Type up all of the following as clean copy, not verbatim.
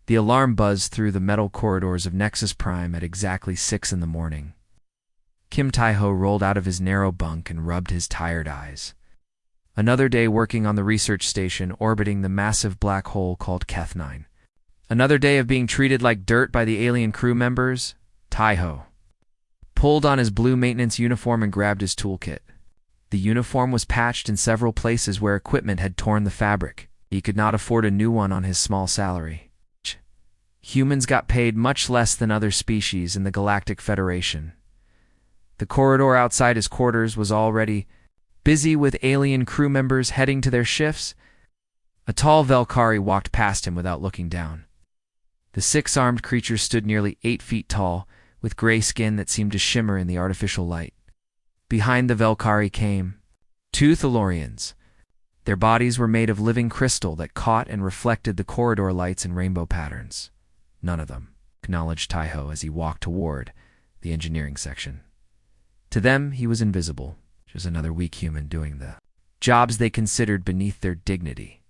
The alarm buzzed through the metal corridors of Nexus Prime at exactly 6 in the morning. Kim Tai-ho rolled out of his narrow bunk and rubbed his tired eyes. Another day working on the research station orbiting the massive black hole called Keth-9. Another day of being treated like dirt by the alien crew members. Tai-ho pulled on his blue maintenance uniform and grabbed his toolkit. The uniform was patched in several places where equipment had torn the fabric. He could not afford a new one on his small salary. Humans got paid much less than other species in the Galactic Federation. The corridor outside his quarters was already busy with alien crew members heading to their shifts. A tall Velkari walked past him without looking down. The six-armed creature stood nearly 8 feet tall, with gray skin that seemed to shimmer in the artificial light. Behind the Velkari came 2 Thalorians. Their bodies were made of living crystal that caught and reflected the corridor lights in rainbow patterns. None of them, acknowledged Tai-ho as he walked toward the engineering section. To them, he was invisible, just another weak human doing the jobs they considered beneath their dignity.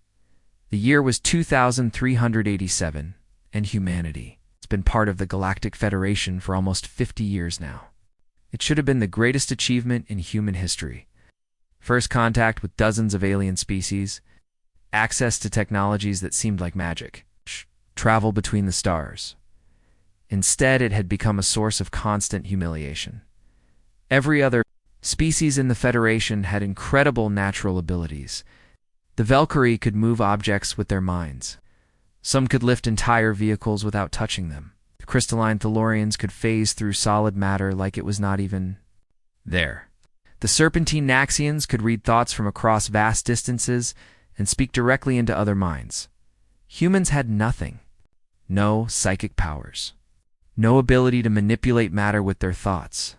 The year was 2387, and humanity has been part of the Galactic Federation for almost 50 years now. It should have been the greatest achievement in human history. First contact with dozens of alien species, access to technologies that seemed like magic, travel between the stars. Instead, it had become a source of constant humiliation. Every other species in the Federation had incredible natural abilities. The Velkari could move objects with their minds. Some could lift entire vehicles without touching them. The crystalline Thalorians could phase through solid matter like it was not even there. The serpentine Naxians could read thoughts from across vast distances and speak directly into other minds. Humans had nothing. No psychic powers. No ability to manipulate matter with their thoughts.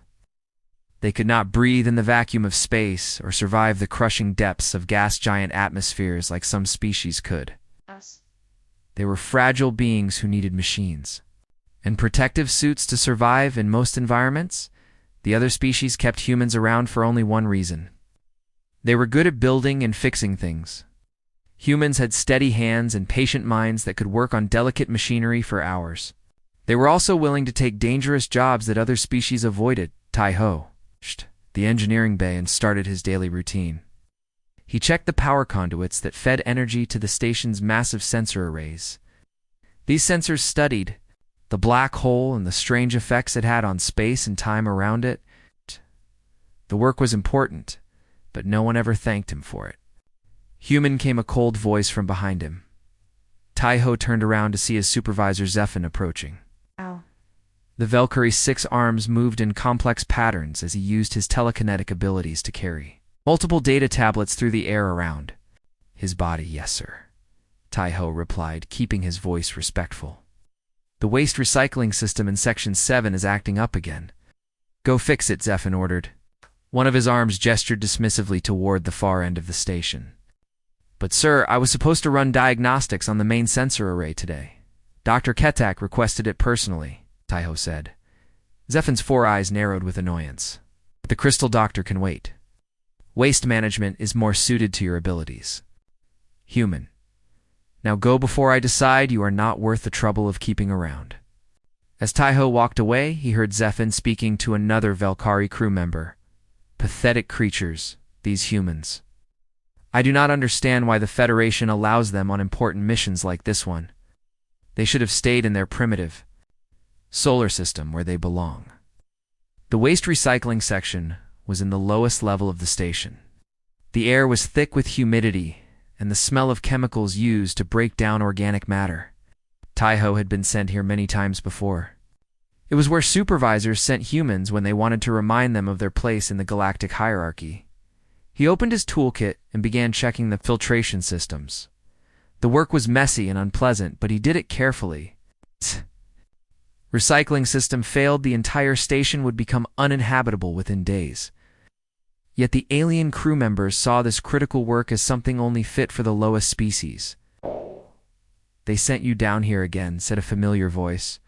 They could not breathe in the vacuum of space or survive the crushing depths of gas-giant atmospheres like some species could. They were fragile beings who needed machines and protective suits to survive in most environments. The other species kept humans around for only one reason. They were good at building and fixing things. Humans had steady hands and patient minds that could work on delicate machinery for hours. They were also willing to take dangerous jobs that other species avoided. Tai-ho the engineering bay and started his daily routine. He checked the power conduits that fed energy to the station's massive sensor arrays. These sensors studied the black hole and the strange effects it had on space and time around it. The work was important, but no one ever thanked him for it. Human came a cold voice from behind him. Tai-ho turned around to see his supervisor Zephyr approaching. Ow. The Velkari's 6 arms moved in complex patterns as he used his telekinetic abilities to carry multiple data tablets through the air around. His body, yes, sir, Tai-ho replied, keeping his voice respectful. The waste recycling system in Section 7 is acting up again. Go fix it, Zephyr ordered. One of his arms gestured dismissively toward the far end of the station. But sir, I was supposed to run diagnostics on the main sensor array today. Dr. Ketak requested it personally, Tai-ho said. Zephyr's 4 eyes narrowed with annoyance. The crystal doctor can wait. Waste management is more suited to your abilities. Human. Now go before I decide you are not worth the trouble of keeping around. As Tai-ho walked away, he heard Zephyr speaking to another Velkari crew member. Pathetic creatures, these humans. I do not understand why the Federation allows them on important missions like this one. They should have stayed in their primitive solar system where they belong. The waste recycling section was in the lowest level of the station. The air was thick with humidity and the smell of chemicals used to break down organic matter. Tai-ho had been sent here many times before. It was where supervisors sent humans when they wanted to remind them of their place in the galactic hierarchy. He opened his toolkit and began checking the filtration systems. The work was messy and unpleasant, but he did it carefully. Recycling system failed, the entire station would become uninhabitable within days. Yet the alien crew members saw this critical work as something only fit for the lowest species. They sent you down here again, said a familiar voice.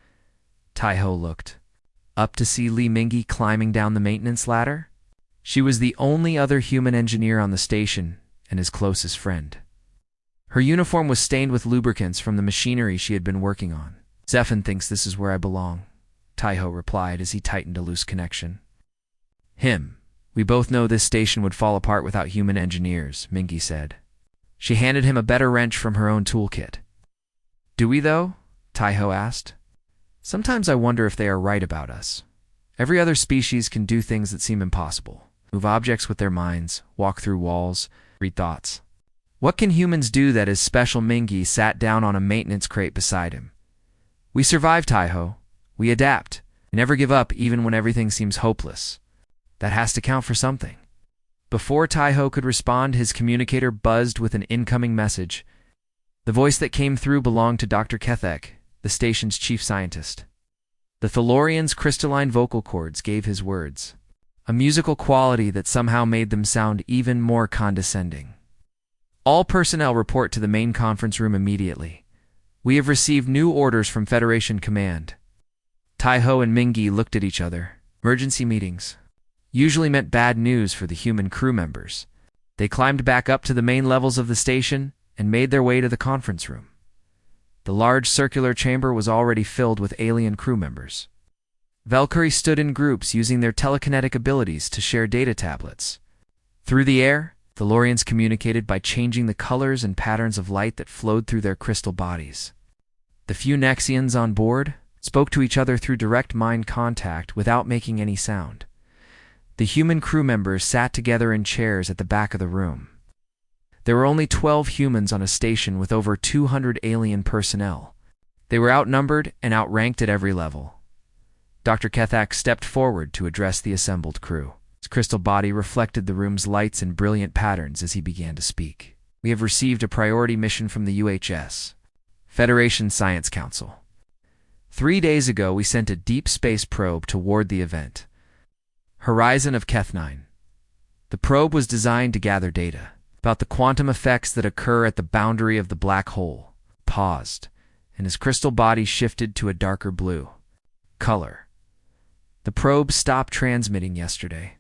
Tai-ho looked up to see Li Mingi climbing down the maintenance ladder. She was the only other human engineer on the station and his closest friend. Her uniform was stained with lubricants from the machinery she had been working on. "Zephan thinks this is where I belong," Taiho replied as he tightened a loose connection. "We both know this station would fall apart without human engineers," Mingy said. She handed him a better wrench from her own toolkit. "Do we, though?" Taiho asked. "Sometimes I wonder if they are right about us. Every other species can do things that seem impossible. Move objects with their minds, walk through walls, read thoughts. What can humans do that is special?" Mingy sat down on a maintenance crate beside him. "We survive, Taiho. We adapt. We never give up even when everything seems hopeless. That has to count for something." Before Taiho could respond, his communicator buzzed with an incoming message. The voice that came through belonged to Dr. Kethek, the station's chief scientist. The Thalorian's crystalline vocal cords gave his words a musical quality that somehow made them sound even more condescending. "All personnel report to the main conference room immediately. We have received new orders from Federation Command." Taiho and Mingy looked at each other. Emergency meetings usually meant bad news for the human crew members. They climbed back up to the main levels of the station and made their way to the conference room. The large circular chamber was already filled with alien crew members. Valkyrie stood in groups using their telekinetic abilities to share data tablets. Through the air, Thalorians communicated by changing the colors and patterns of light that flowed through their crystal bodies. The few Nexians on board spoke to each other through direct mind contact without making any sound. The human crew members sat together in chairs at the back of the room. There were only 12 humans on a station with over 200 alien personnel. They were outnumbered and outranked at every level. Dr. Kethak stepped forward to address the assembled crew. His crystal body reflected the room's lights in brilliant patterns as he began to speak. "We have received a priority mission from the UHS, Federation Science Council. 3 days ago, we sent a deep space probe toward the event, Horizon of Keth9. The probe was designed to gather data about the quantum effects that occur at the boundary of the black hole." Paused, and his crystal body shifted to a darker blue color. "The probe stopped transmitting yesterday.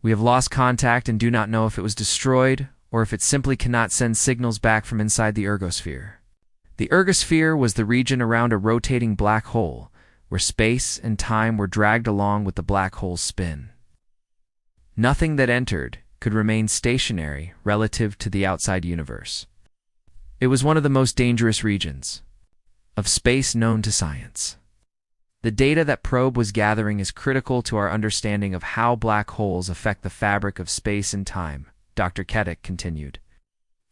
We have lost contact and do not know if it was destroyed or if it simply cannot send signals back from inside the ergosphere." The ergosphere was the region around a rotating black hole, where space and time were dragged along with the black hole's spin. Nothing that entered could remain stationary relative to the outside universe. It was one of the most dangerous regions of space known to science. The data that probe was gathering is critical to our understanding of how black holes affect the fabric of space and time, Dr. Kedek continued.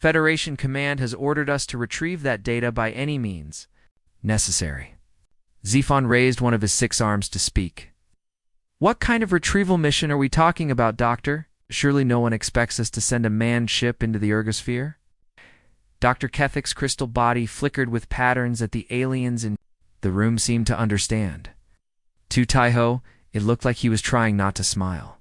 "Federation Command has ordered us to retrieve that data by any means necessary." Zephon raised one of his 6 arms to speak. "What kind of retrieval mission are we talking about, Doctor? Surely no one expects us to send a manned ship into the ergosphere?" Dr. Kethek's crystal body flickered with patterns at the aliens in the room seemed to understand. To Taiho, it looked like he was trying not to smile.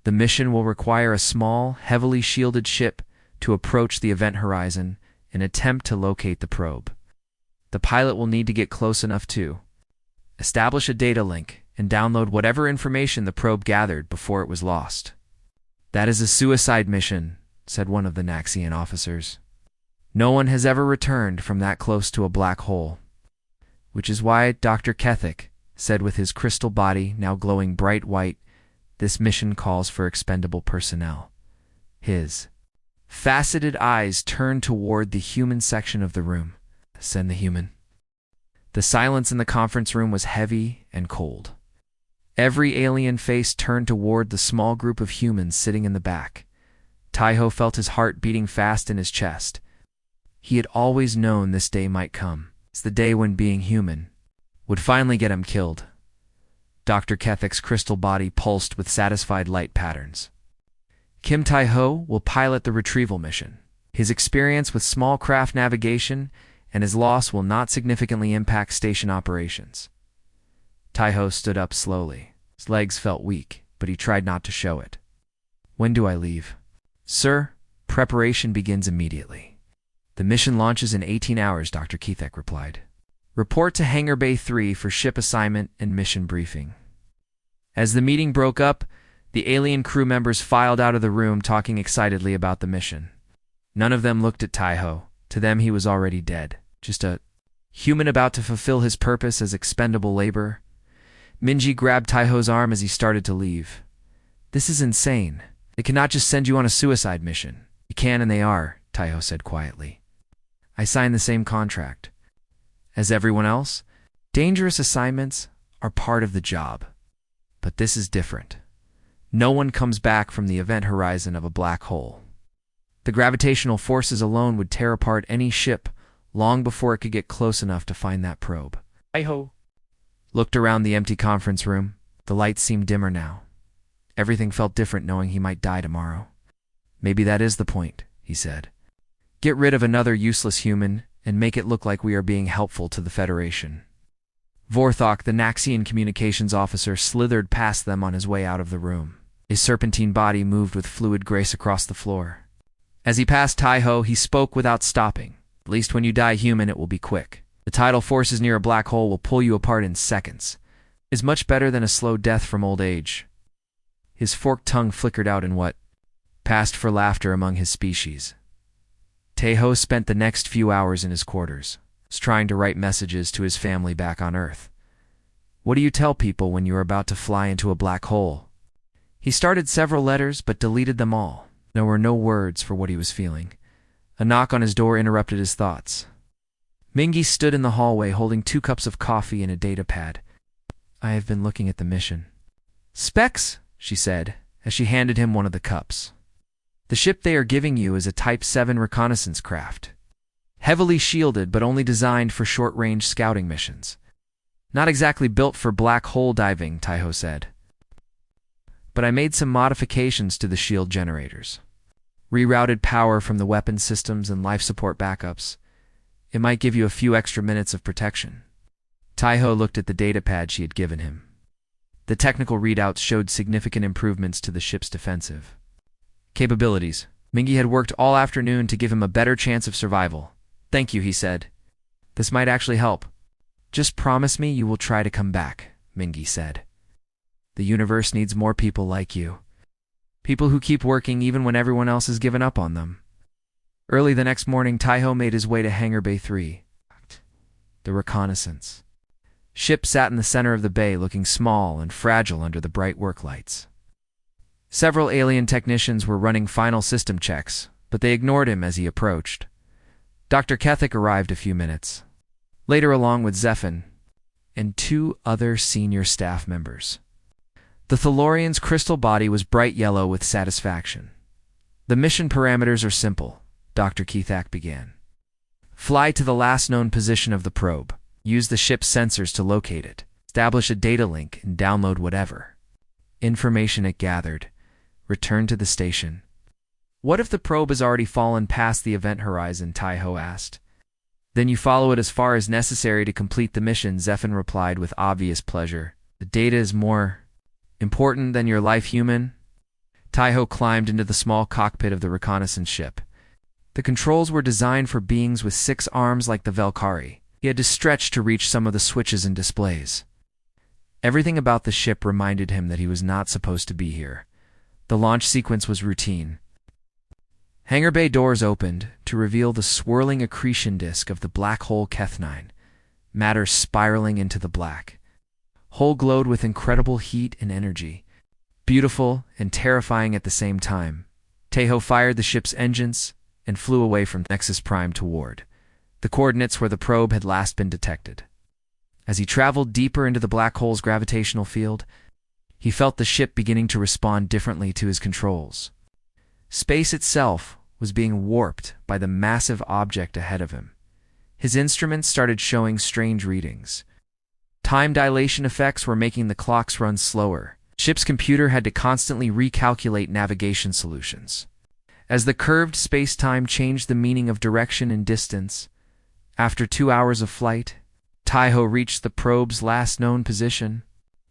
"The mission will require a small, heavily shielded ship to approach the event horizon and attempt to locate the probe. The pilot will need to get close enough to establish a data link and download whatever information the probe gathered before it was lost." "That is a suicide mission," said one of the Naxian officers. "No one has ever returned from that close to a black hole." "Which is why," Dr. Kethek said with his crystal body now glowing bright white, "this mission calls for expendable personnel." His faceted eyes turned toward the human section of the room. "Send the human." The silence in the conference room was heavy and cold. Every alien face turned toward the small group of humans sitting in the back. Taiho felt his heart beating fast in his chest. He had always known this day might come. It's the day when being human would finally get him killed. Dr. Kethek's crystal body pulsed with satisfied light patterns. Kim Taiho will pilot the retrieval mission. His experience with small craft navigation and his loss will not significantly impact station operations. Taiho stood up slowly. His legs felt weak, but he tried not to show it. "When do I leave?" "Sir, preparation begins immediately. The mission launches in 18 hours, Dr. Kethek replied. "Report to Hangar Bay 3 for ship assignment and mission briefing." As the meeting broke up, the alien crew members filed out of the room talking excitedly about the mission. None of them looked at Taiho. To them he was already dead. Just a human about to fulfill his purpose as expendable labor. Minji grabbed Taiho's arm as he started to leave. This is insane. They cannot just send you on a suicide mission. You can and they are, Taiho said quietly. I signed the same contract. As everyone else, dangerous assignments are part of the job. But this is different. No one comes back from the event horizon of a black hole. The gravitational forces alone would tear apart any ship long before it could get close enough to find that probe. Taiho Looked around the empty conference room. The lights seemed dimmer now. Everything felt different knowing he might die tomorrow. Maybe that is the point, he said. Get rid of another useless human and make it look like we are being helpful to the Federation. Vorthok, the Naxian communications officer, slithered past them on his way out of the room. His serpentine body moved with fluid grace across the floor. As he passed Taiho, he spoke without stopping. At least when you die human, it will be quick. The tidal forces near a black hole will pull you apart in seconds. It is much better than a slow death from old age. His forked tongue flickered out in what passed for laughter among his species. Taiho spent the next few hours in his quarters, trying to write messages to his family back on Earth. What do you tell people when you are about to fly into a black hole? He started several letters but deleted them all. There were no words for what he was feeling. A knock on his door interrupted his thoughts. Mingi stood in the hallway holding 2 cups of coffee and a data pad. I have been looking at the mission. Specs, she said, as she handed him one of the cups. The ship they are giving you is a Type 7 reconnaissance craft. Heavily shielded but only designed for short-range scouting missions. Not exactly built for black hole diving, Taiho said. But I made some modifications to the shield generators. Rerouted power from the weapon systems and life support backups. It might give you a few extra minutes of protection. Taiho looked at the datapad she had given him. The technical readouts showed significant improvements to the ship's defensive capabilities. Mingi had worked all afternoon to give him a better chance of survival. Thank you, he said. This might actually help. Just promise me you will try to come back, Mingi said. The universe needs more people like you. People who keep working even when everyone else has given up on them. Early the next morning, Taiho made his way to Hangar Bay 3. The reconnaissance ship sat in the center of the bay, looking small and fragile under the bright work lights. Several alien technicians were running final system checks, but they ignored him as he approached. Dr. Kethik arrived a few minutes later along with Zephin and 2 other senior staff members. The Thalorian's crystal body was bright yellow with satisfaction. The mission parameters are simple, Dr. Kethak began. Fly to the last known position of the probe. Use the ship's sensors to locate it. Establish a data link and download whatever information it gathered. Return to the station. What if the probe has already fallen past the event horizon? Taiho asked. Then you follow it as far as necessary to complete the mission, Zephin replied with obvious pleasure. The data is more important than your life, human? Taiho climbed into the small cockpit of the reconnaissance ship. The controls were designed for beings with 6 arms like the Valkyrie. He had to stretch to reach some of the switches and displays. Everything about the ship reminded him that he was not supposed to be here. The launch sequence was routine. Hangar bay doors opened to reveal the swirling accretion disk of the black hole Keth-9, matter spiraling into the black. Hole glowed with incredible heat and energy, beautiful and terrifying at the same time. Taiho fired the ship's engines and flew away from Nexus Prime toward the coordinates where the probe had last been detected. As he traveled deeper into the black hole's gravitational field, he felt the ship beginning to respond differently to his controls. Space itself was being warped by the massive object ahead of him. His instruments started showing strange readings. Time dilation effects were making the clocks run slower. Ship's computer had to constantly recalculate navigation solutions. As the curved space-time changed the meaning of direction and distance, after 2 hours of flight, Taiho reached the probe's last known position.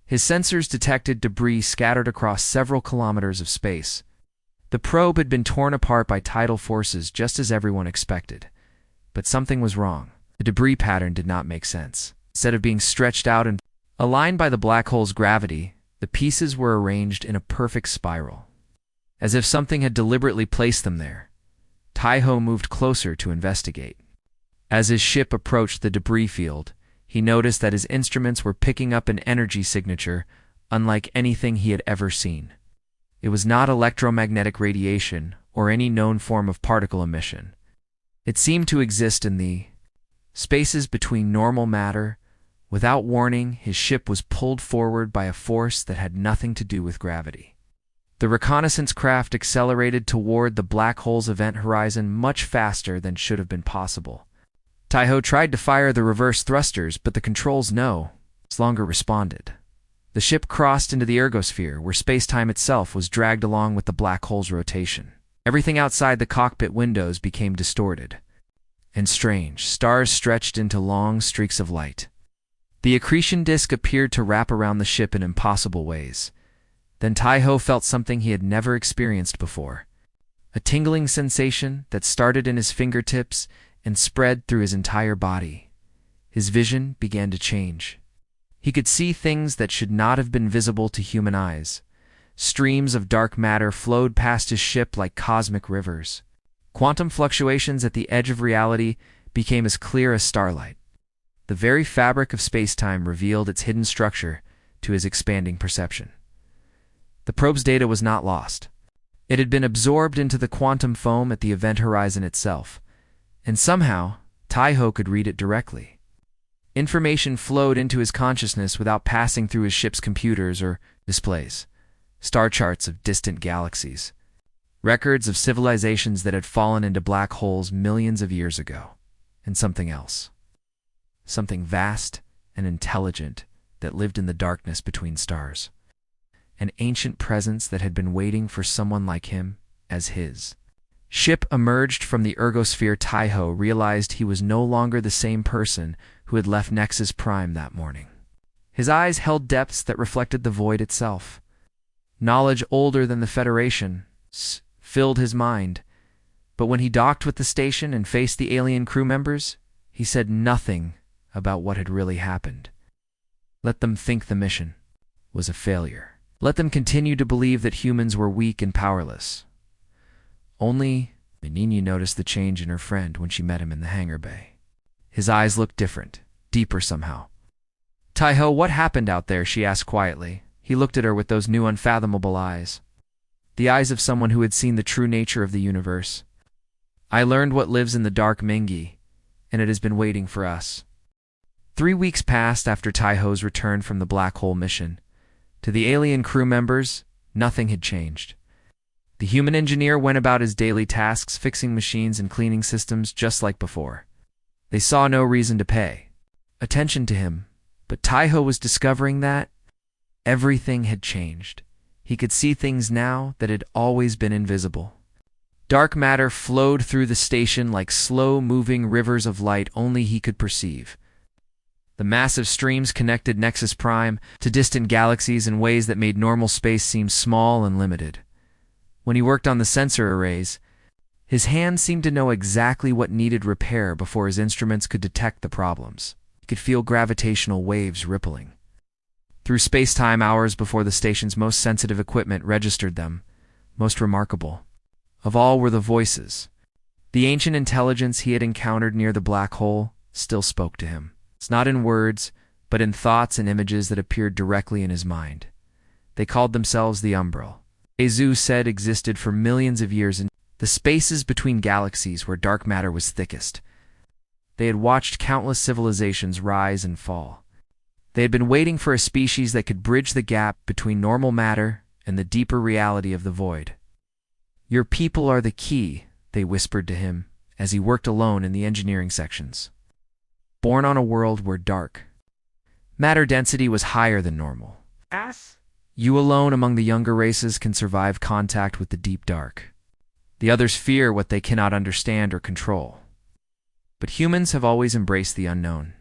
His sensors detected debris scattered across several kilometers of space. The probe had been torn apart by tidal forces just as everyone expected. But something was wrong. The debris pattern did not make sense. Instead of being stretched out and aligned by the black hole's gravity, the pieces were arranged in a perfect spiral, as if something had deliberately placed them there. Tai-ho moved closer to investigate. As his ship approached the debris field, he noticed that his instruments were picking up an energy signature unlike anything he had ever seen. It was not electromagnetic radiation or any known form of particle emission. It seemed to exist in the spaces between normal matter. Without warning, his ship was pulled forward by a force that had nothing to do with gravity. The reconnaissance craft accelerated toward the black hole's event horizon much faster than should have been possible. Tai-ho tried to fire the reverse thrusters, but the controls no longer responded. The ship crossed into the ergosphere, where space-time itself was dragged along with the black hole's rotation. Everything outside the cockpit windows became distorted and strange. Stars stretched into long streaks of light. The accretion disk appeared to wrap around the ship in impossible ways. Then Tai-ho felt something he had never experienced before. A tingling sensation that started in his fingertips and spread through his entire body. His vision began to change. He could see things that should not have been visible to human eyes. Streams of dark matter flowed past his ship like cosmic rivers. Quantum fluctuations at the edge of reality became as clear as starlight. The very fabric of space-time revealed its hidden structure to his expanding perception. The probe's data was not lost. It had been absorbed into the quantum foam at the event horizon itself, and somehow Tai-ho could read it directly. Information flowed into his consciousness without passing through his ship's computers or displays. Star charts of distant galaxies. Records of civilizations that had fallen into black holes millions of years ago. And something else. Something vast and intelligent that lived in the darkness between stars. An ancient presence that had been waiting for someone like him as his. Ship emerged from the ergosphere. Tai-ho realized he was no longer the same person who had left Nexus Prime that morning. His eyes held depths that reflected the void itself. Knowledge older than the Federation filled his mind, but when he docked with the station and faced the alien crew members, he said nothing about what had really happened. Let them think the mission was a failure. Let them continue to believe that humans were weak and powerless. Only Menini noticed the change in her friend when she met him in the hangar bay. His eyes looked different, deeper somehow. Tai-ho, what happened out there? She asked quietly. He looked at her with those new unfathomable eyes. The eyes of someone who had seen the true nature of the universe. I learned what lives in the dark Mingi, and it has been waiting for us. 3 weeks passed after Tai-ho's return from the black hole mission. To the alien crew members, nothing had changed. The human engineer went about his daily tasks, fixing machines and cleaning systems just like before. They saw no reason to pay attention to him, but Tai-ho was discovering that everything had changed. He could see things now that had always been invisible. Dark matter flowed through the station like slow-moving rivers of light only he could perceive. The massive streams connected Nexus Prime to distant galaxies in ways that made normal space seem small and limited. When he worked on the sensor arrays, his hands seemed to know exactly what needed repair before his instruments could detect the problems. He could feel gravitational waves rippling through space-time hours before the station's most sensitive equipment registered them. Most remarkable of all were the voices. The ancient intelligence he had encountered near the black hole still spoke to him. It's not in words, but in thoughts and images that appeared directly in his mind. They called themselves the Umbral. Azu said existed for millions of years in the spaces between galaxies where dark matter was thickest. They had watched countless civilizations rise and fall. They had been waiting for a species that could bridge the gap between normal matter and the deeper reality of the void. Your people are the key, they whispered to him as he worked alone in the engineering sections. Born on a world where dark matter density was higher than normal. You alone among the younger races can survive contact with the deep dark. The others fear what they cannot understand or control. But humans have always embraced the unknown.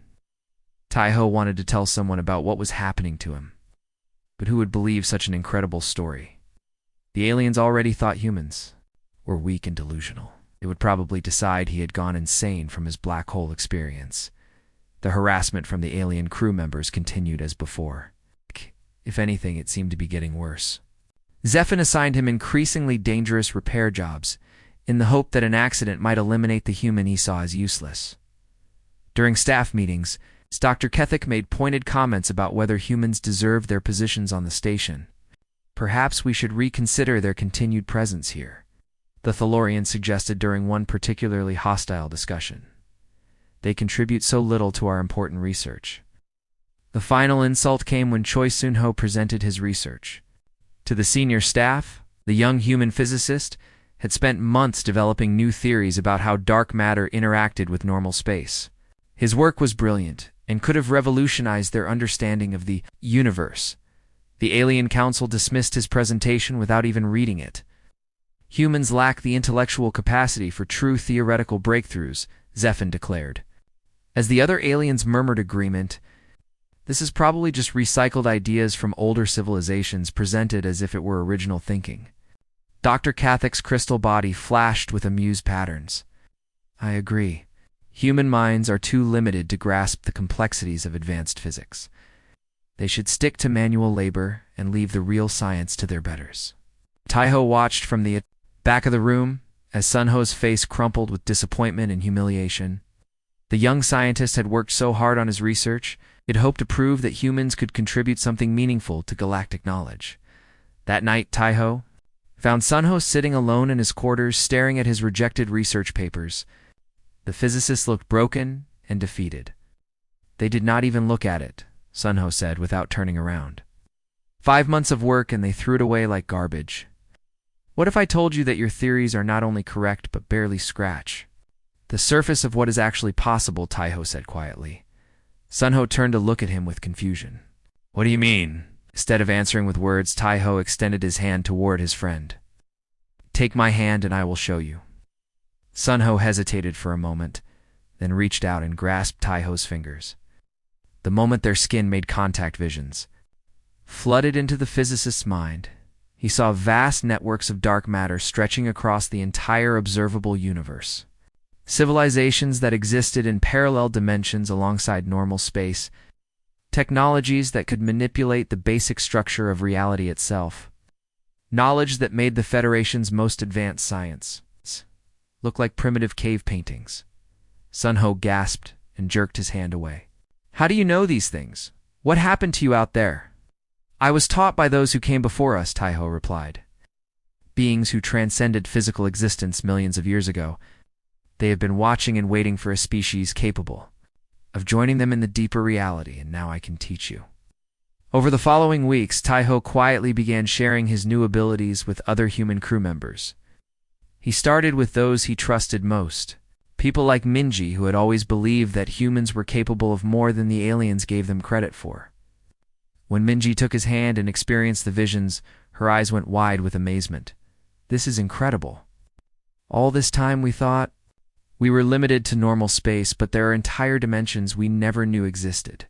Tai-ho wanted to tell someone about what was happening to him. But who would believe such an incredible story? The aliens already thought humans were weak and delusional. They would probably decide he had gone insane from his black hole experience. The harassment from the alien crew members continued as before. If anything, it seemed to be getting worse. Zephin assigned him increasingly dangerous repair jobs, in the hope that an accident might eliminate the human he saw as useless. During staff meetings, Dr. Kethick made pointed comments about whether humans deserved their positions on the station. Perhaps we should reconsider their continued presence here, the Thalorian suggested during one particularly hostile discussion. They contribute so little to our important research. The final insult came when Choi Soon-ho presented his research. To the senior staff, the young human physicist had spent months developing new theories about how dark matter interacted with normal space. His work was brilliant and could have revolutionized their understanding of the universe. The Alien Council dismissed his presentation without even reading it. Humans lack the intellectual capacity for true theoretical breakthroughs, Zephin declared. As the other aliens murmured agreement, this is probably just recycled ideas from older civilizations presented as if it were original thinking. Dr. Kethick's crystal body flashed with amused patterns. I agree. Human minds are too limited to grasp the complexities of advanced physics. They should stick to manual labor and leave the real science to their betters. Taiho watched from the back of the room as Sunho's face crumpled with disappointment and humiliation. The young scientist had worked so hard on his research, he'd hoped to prove that humans could contribute something meaningful to galactic knowledge. That night, Taiho found Sunho sitting alone in his quarters staring at his rejected research papers. The physicist looked broken and defeated. They did not even look at it, Sunho said without turning around. 5 months of work and they threw it away like garbage. What if I told you that your theories are not only correct but barely scratch the surface of what is actually possible, Taiho said quietly. Sunho turned to look at him with confusion. What do you mean? Instead of answering with words, Taiho extended his hand toward his friend. Take my hand and I will show you. Sunho hesitated for a moment, then reached out and grasped Taiho's fingers. The moment their skin made contact, visions flooded into the physicist's mind. He saw vast networks of dark matter stretching across the entire observable universe. Civilizations that existed in parallel dimensions alongside normal space, technologies that could manipulate the basic structure of reality itself, knowledge that made the Federation's most advanced science look like primitive cave paintings. Sunho gasped and jerked his hand away. How do you know these things? What happened to you out there? I was taught by those who came before us, Taiho replied. Beings who transcended physical existence millions of years ago. They have been watching and waiting for a species capable of joining them in the deeper reality, and now I can teach you. Over the following weeks, Taiho quietly began sharing his new abilities with other human crew members. He started with those he trusted most, people like Minji, who had always believed that humans were capable of more than the aliens gave them credit for. When Minji took his hand and experienced the visions, her eyes went wide with amazement. This is incredible. All this time we thought we were limited to normal space, but there are entire dimensions we never knew existed.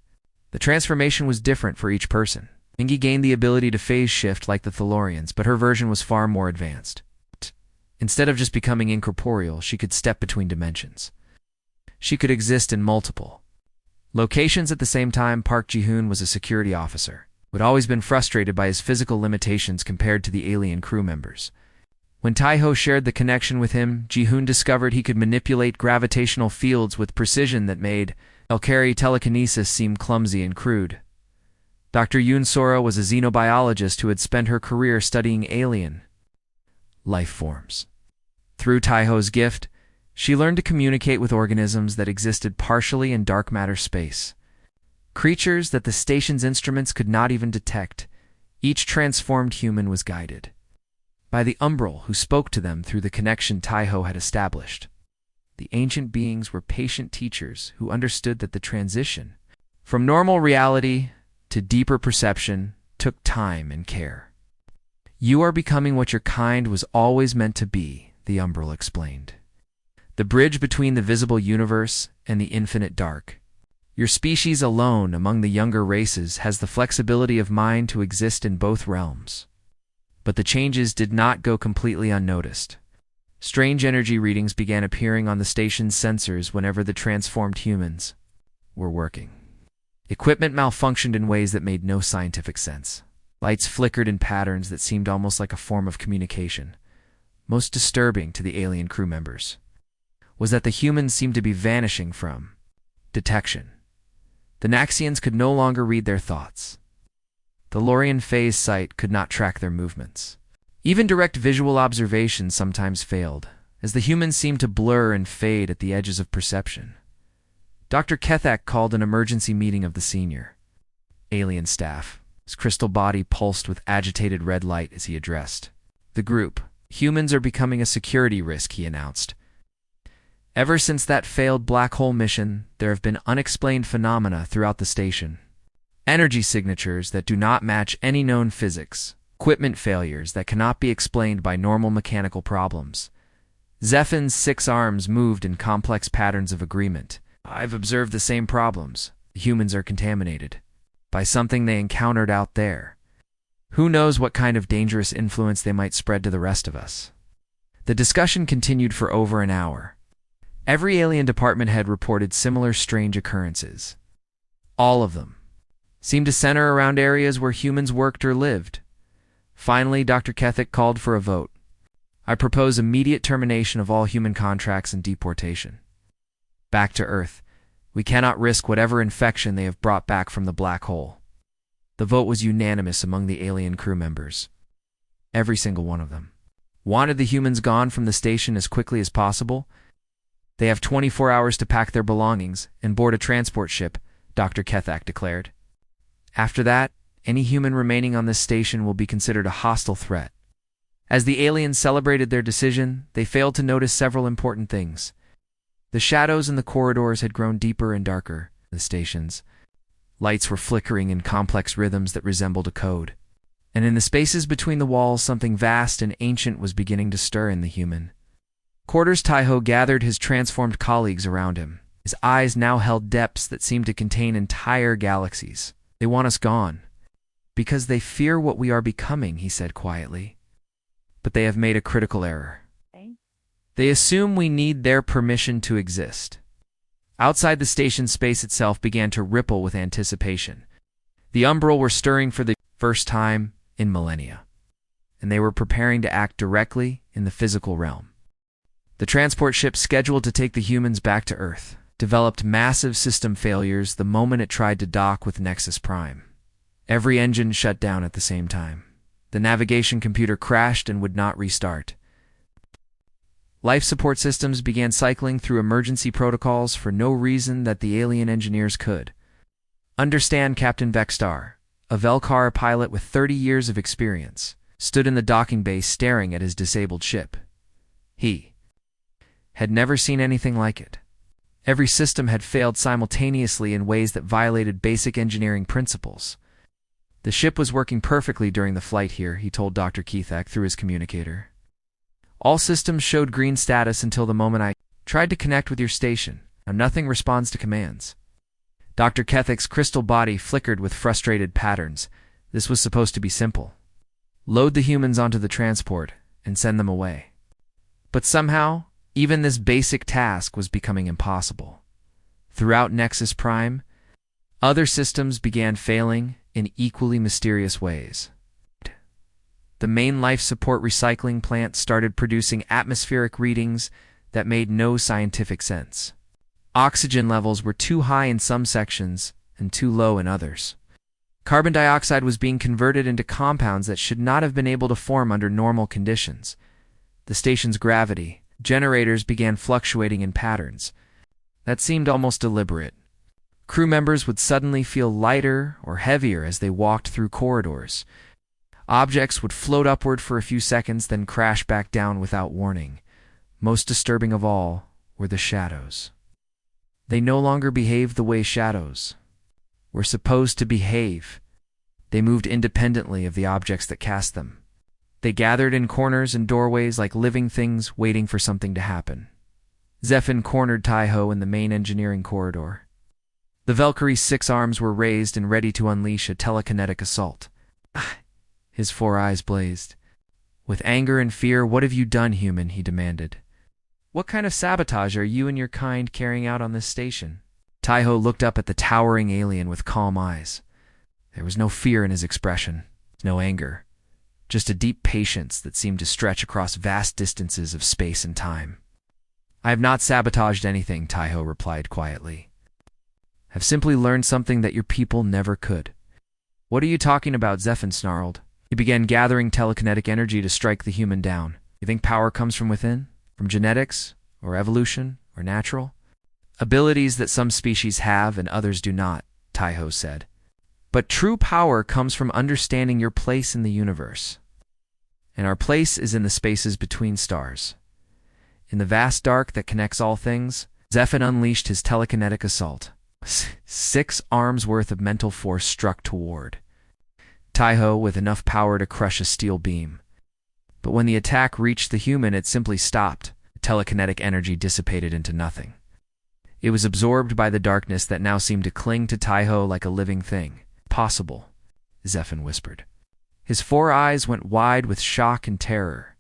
The transformation was different for each person. Minji gained the ability to phase shift like the Thalorians, but her version was far more advanced. Instead of just becoming incorporeal, she could step between dimensions. She could exist in multiple locations at the same time. Park Ji-hoon was a security officer who had always been frustrated by his physical limitations compared to the alien crew members. When Taiho shared the connection with him, Ji-hoon discovered he could manipulate gravitational fields with precision that made Elkari telekinesis seem clumsy and crude. Dr. Yoon Sora was a xenobiologist who had spent her career studying alien life forms. Through Taiho's gift, she learned to communicate with organisms that existed partially in dark matter space. Creatures that the station's instruments could not even detect. Each transformed human was guided by the Umbral, who spoke to them through the connection Taiho had established. The ancient beings were patient teachers who understood that the transition from normal reality to deeper perception took time and care. You are becoming what your kind was always meant to be, the Umbral explained. The bridge between the visible universe and the infinite dark. Your species alone among the younger races has the flexibility of mind to exist in both realms. But the changes did not go completely unnoticed. Strange energy readings began appearing on the station's sensors whenever the transformed humans were working. Equipment malfunctioned in ways that made no scientific sense. Lights flickered in patterns that seemed almost like a form of communication. most disturbing to the alien crew members, was that the humans seemed to be vanishing from detection. The Naxians could no longer read their thoughts. The Lorian phase sight could not track their movements. Even direct visual observation sometimes failed, as the humans seemed to blur and fade at the edges of perception. Dr. Kethak called an emergency meeting of the senior alien staff. His crystal body pulsed with agitated red light as he addressed the group. Humans are becoming a security risk, he announced. Ever since that failed black hole mission, there have been unexplained phenomena throughout the station. Energy signatures that do not match any known physics, equipment failures that cannot be explained by normal mechanical problems. Zephin's 6 arms moved in complex patterns of agreement. I've observed the same problems. The humans are contaminated by something they encountered out there. Who knows what kind of dangerous influence they might spread to the rest of us? The discussion continued for over an hour. Every alien department head reported similar strange occurrences. All of them seemed to center around areas where humans worked or lived. Finally, Dr. Kethik called for a vote. I propose immediate termination of all human contracts and deportation. Back to Earth. We cannot risk whatever infection they have brought back from the black hole. The vote was unanimous among the alien crew members. Every single one of them wanted the humans gone from the station as quickly as possible. They have 24 hours to pack their belongings and board a transport ship, Dr. Kethak declared. After that, any human remaining on this station will be considered a hostile threat. As the aliens celebrated their decision, they failed to notice several important things. The shadows in the corridors had grown deeper and darker. The stations lights were flickering in complex rhythms that resembled a code. And in the spaces between the walls, something vast and ancient was beginning to stir in the human. Quarters Taiho gathered his transformed colleagues around him. His eyes now held depths that seemed to contain entire galaxies. They want us gone, because they fear what we are becoming, he said quietly. But they have made a critical error. They assume we need their permission to exist. Outside the station, space itself began to ripple with anticipation. The Umbral were stirring for the first time in millennia, and they were preparing to act directly in the physical realm. The transport ship scheduled to take the humans back to Earth developed massive system failures the moment it tried to dock with Nexus Prime. Every engine shut down at the same time. The navigation computer crashed and would not restart. Life support systems began cycling through emergency protocols for no reason that the alien engineers could understand. Captain Vexstar, a Velkar pilot with 30 years of experience, stood in the docking bay staring at his disabled ship. He had never seen anything like it. Every system had failed simultaneously in ways that violated basic engineering principles. The ship was working perfectly during the flight here, he told Dr. Kethak through his communicator. All systems showed green status until the moment I tried to connect with your station. Now nothing responds to commands. Dr. Kethak's crystal body flickered with frustrated patterns. This was supposed to be simple. Load the humans onto the transport and send them away. But somehow, even this basic task was becoming impossible. Throughout Nexus Prime, other systems began failing in equally mysterious ways. The main life support recycling plant started producing atmospheric readings that made no scientific sense. Oxygen levels were too high in some sections and too low in others. Carbon dioxide was being converted into compounds that should not have been able to form under normal conditions. The station's gravity generators began fluctuating in patterns that seemed almost deliberate. Crew members would suddenly feel lighter or heavier as they walked through corridors. Objects would float upward for a few seconds, then crash back down without warning. Most disturbing of all were the shadows. They no longer behaved the way shadows were supposed to behave. They moved independently of the objects that cast them. They gathered in corners and doorways like living things waiting for something to happen. Zephin cornered Taiho in the main engineering corridor. The Valkyrie's 6 arms were raised and ready to unleash a telekinetic assault. His 4 eyes blazed. With anger and fear, "What have you done, human?" he demanded. "What kind of sabotage are you and your kind carrying out on this station?" Taiho looked up at the towering alien with calm eyes. There was no fear in his expression, no anger. just a deep patience that seemed to stretch across vast distances of space and time. "I have not sabotaged anything," Taiho replied quietly. "I've simply learned something that your people never could." "What are you talking about?" Zephan snarled. He began gathering telekinetic energy to strike the human down. "You think power comes from within? From genetics? Or evolution? Or natural?" "Abilities that some species have and others do not," Taiho said. "But true power comes from understanding your place in the universe. And our place is in the spaces between stars. In the vast dark that connects all things." Zephan unleashed his telekinetic assault. 6 arms worth of mental force struck toward Taiho with enough power to crush a steel beam. But when the attack reached the human, it simply stopped. The telekinetic energy dissipated into nothing. It was absorbed by the darkness that now seemed to cling to Taiho like a living thing. "Possible," Zephan whispered. His 4 eyes went wide with shock and terror.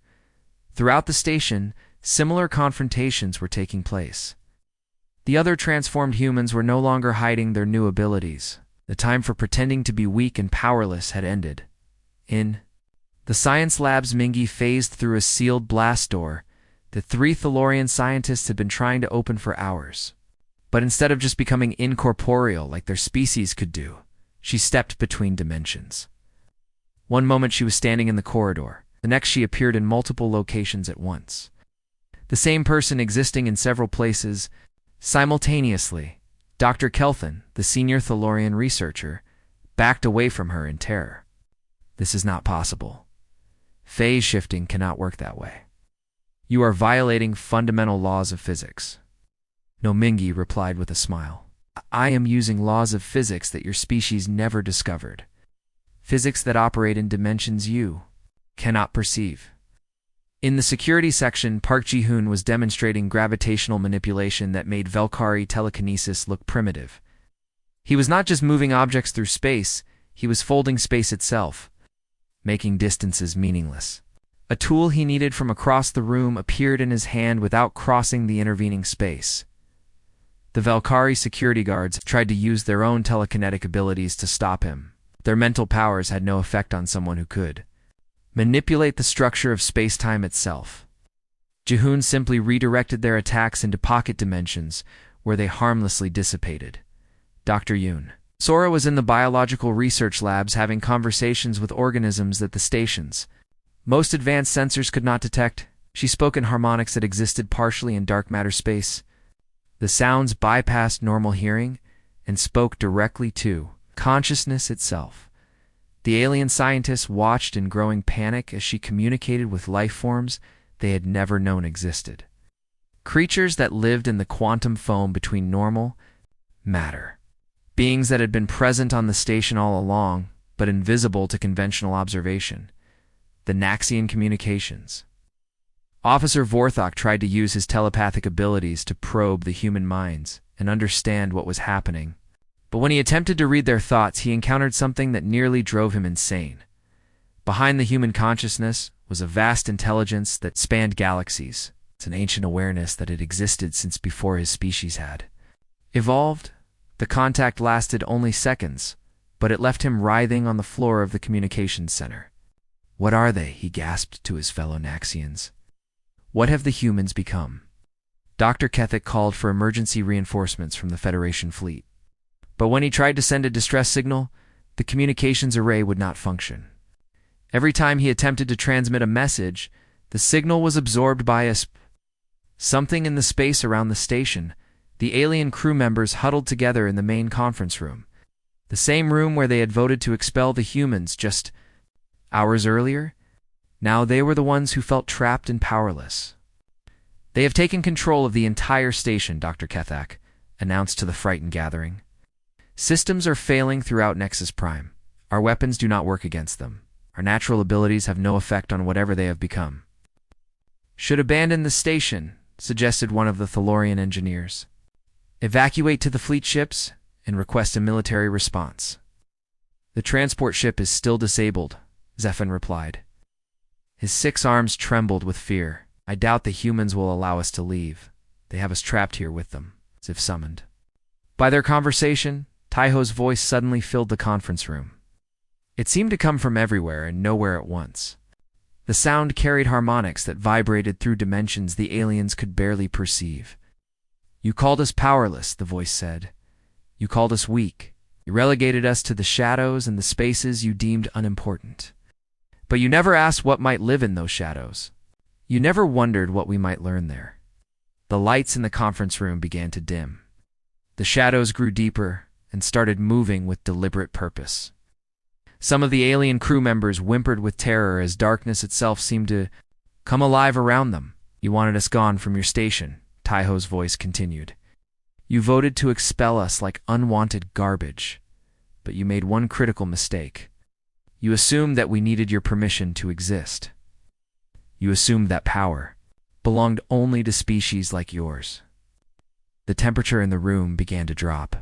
Throughout the station, similar confrontations were taking place. The other transformed humans were no longer hiding their new abilities. The time for pretending to be weak and powerless had ended. In the science lab's Mingi phased through a sealed blast door that 3 Thalorian scientists had been trying to open for hours. But instead of just becoming incorporeal like their species could do, she stepped between dimensions. One moment she was standing in the corridor, the next she appeared in multiple locations at once. The same person existing in several places simultaneously. Dr. Kelthan, the senior Thalorian researcher, backed away from her in terror. "This is not possible. Phase shifting cannot work that way. You are violating fundamental laws of physics." "No," Mingi replied with a smile. "I am using laws of physics that your species never discovered. Physics that operate in dimensions you cannot perceive." In the security section, Park Ji-hoon was demonstrating gravitational manipulation that made Velkari telekinesis look primitive. He was not just moving objects through space, he was folding space itself, making distances meaningless. A tool he needed from across the room appeared in his hand without crossing the intervening space. The Velkari security guards tried to use their own telekinetic abilities to stop him. Their mental powers had no effect on someone who could manipulate the structure of space-time itself. Ji-hoon simply redirected their attacks into pocket dimensions, where they harmlessly dissipated. Dr. Yoon. Sora was in the biological research labs having conversations with organisms that the station's most advanced sensors could not detect. She spoke in harmonics that existed partially in dark matter space. The sounds bypassed normal hearing and spoke directly to consciousness itself. The alien scientists watched in growing panic as she communicated with life forms they had never known existed. Creatures that lived in the quantum foam between normal matter. Beings that had been present on the station all along, but invisible to conventional observation. The Naxian communications. Officer Vorthok tried to use his telepathic abilities to probe the human minds and understand what was happening. But when he attempted to read their thoughts, he encountered something that nearly drove him insane. Behind the human consciousness was a vast intelligence that spanned galaxies. It's an ancient awareness that had existed since before his species had evolved. The contact lasted only seconds, but it left him writhing on the floor of the communications center. "What are they?" he gasped to his fellow Naxians. "What have the humans become?" Dr. Kethik called for emergency reinforcements from the Federation fleet. But when he tried to send a distress signal, the communications array would not function. Every time he attempted to transmit a message, the signal was absorbed by something in the space around the station. The alien crew members huddled together in the main conference room, the same room where they had voted to expel the humans just hours earlier. Now they were the ones who felt trapped and powerless. "They have taken control of the entire station," Dr. Kethak announced to the frightened gathering. "Systems are failing throughout Nexus Prime. Our weapons do not work against them. Our natural abilities have no effect on whatever they have become." "Should abandon the station," suggested one of the Thalorian engineers. "Evacuate to the fleet ships and request a military response." "The transport ship is still disabled," Zephan replied. His 6 arms trembled with fear. "I doubt the humans will allow us to leave. They have us trapped here with them," as if summoned. By their conversation, Taiho's voice suddenly filled the conference room. It seemed to come from everywhere and nowhere at once. The sound carried harmonics that vibrated through dimensions the aliens could barely perceive. "You called us powerless," the voice said. "You called us weak. You relegated us to the shadows and the spaces you deemed unimportant. But you never asked what might live in those shadows. You never wondered what we might learn there." The lights in the conference room began to dim. The shadows grew deeper and started moving with deliberate purpose. Some of the alien crew members whimpered with terror as darkness itself seemed to come alive around them. "You wanted us gone from your station," Taiho's voice continued. "You voted to expel us like unwanted garbage. But you made one critical mistake. You assumed that we needed your permission to exist. You assumed that power belonged only to species like yours." The temperature in the room began to drop.